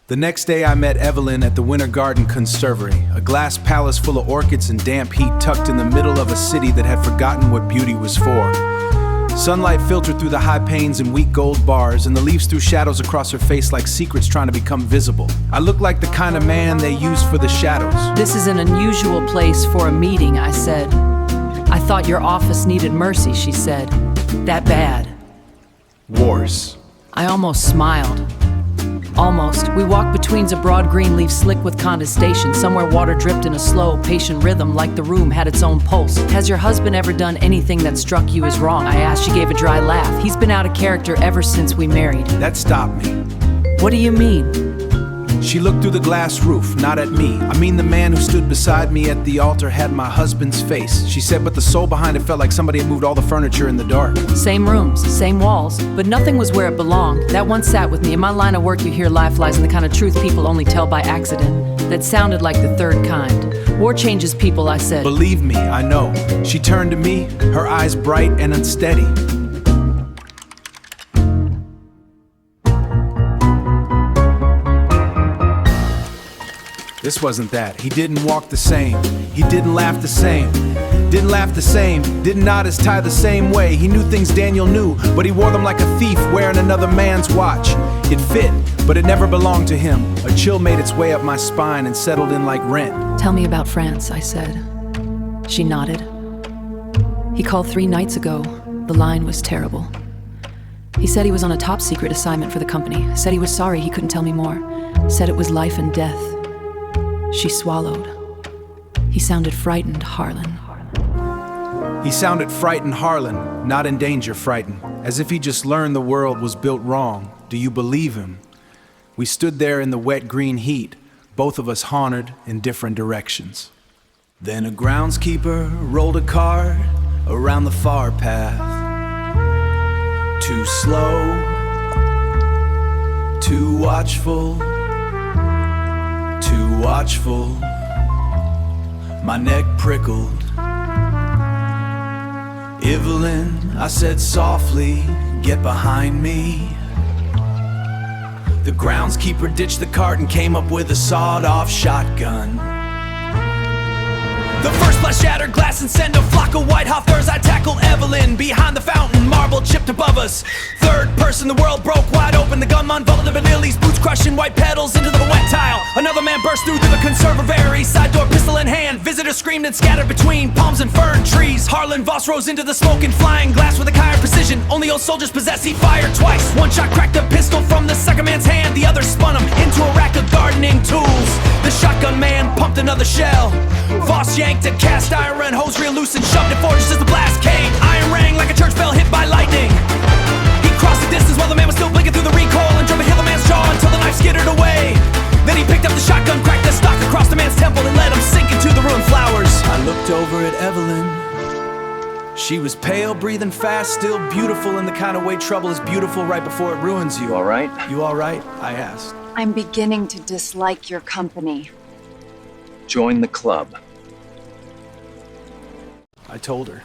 The next day I met Evelyn at the Winter Garden Conservatory, a glass palace full of orchids and damp heat tucked in the middle of a city that had forgotten what beauty was for. Sunlight filtered through the high panes and weak gold bars, and the leaves threw shadows across her face like secrets trying to become visible. I looked like the kind of man they use for the shadows. This is an unusual place for a meeting, I said. I thought your office needed mercy, she said. That bad? Wars. I almost smiled. Almost. We walked between a broad green leaf slick with condensation. Somewhere water dripped in a slow, patient rhythm like the room had its own pulse. Has your husband ever done anything that struck you as wrong? I asked. She gave a dry laugh. He's been out of character ever since we married. That stopped me. What do you mean? She looked through the glass roof, not at me. I mean the man who stood beside me at the altar had my husband's face. She said, but the soul behind it felt like somebody had moved all the furniture in the dark. Same rooms, same walls, but nothing was where it belonged. That one sat with me. In my line of work, you hear life lies and the kind of truth people only tell by accident. That sounded like the third kind. War changes people, I said. Believe me, I know. She turned to me, her eyes bright and unsteady. This wasn't that. He didn't walk the same. He didn't laugh the same. Didn't laugh the same. Didn't knot his tie the same way. He knew things Daniel knew, but he wore them like a thief wearing another man's watch. It fit, but it never belonged to him. A chill made its way up my spine and settled in like rent. Tell me about France, I said. She nodded. He called 3 nights ago. The line was terrible. He said he was on a top secret assignment for the company. Said he was sorry he couldn't tell me more. Said it was life and death. She swallowed. He sounded frightened, Harlan. He sounded frightened, Harlan, not in danger frightened, as if he just learned the world was built wrong. Do you believe him? We stood there in the wet green heat, both of us haunted in different directions. Then a groundskeeper rolled a cart around the far path. Too slow, too watchful. Too watchful, my neck prickled. Evelyn, I said softly, get behind me. The groundskeeper ditched the cart and came up with a sawed-off shotgun. The first blast shattered glass and sent a flock of white hawthorns. I tackled Evelyn behind the fountain, marble chipped above us. Third person, the world broke wide open. The gunman vaulted the lilies, boots crushing white petals into the wet tile. Another man burst through the conservatory, side door pistol in hand. Visitors screamed and scattered between palms and fern trees. Harlan Voss rose into the smoke and flying glass with a higher precision only old soldiers possess. He fired twice. One shot cracked a pistol from the second man's hand. The other spun him into a rack of gardening tools. The shotgun man pumped another shell. Voss yanked a cast iron hose real loose and shoved it forward just as the blast came. Iron rang like a church bell hit by lightning. He crossed the distance while the man was still blinking through the recoil and drove a hit the man's jaw until the knife skittered away. Then he picked up the shotgun, cracked the stock across the man's temple and let him sink into the ruined flowers. I looked over at Evelyn. She was pale, breathing fast, still beautiful in the kind of way trouble is beautiful right before it ruins you. You all right? You all right? I asked. I'm beginning to dislike your company. Join the club. I told her.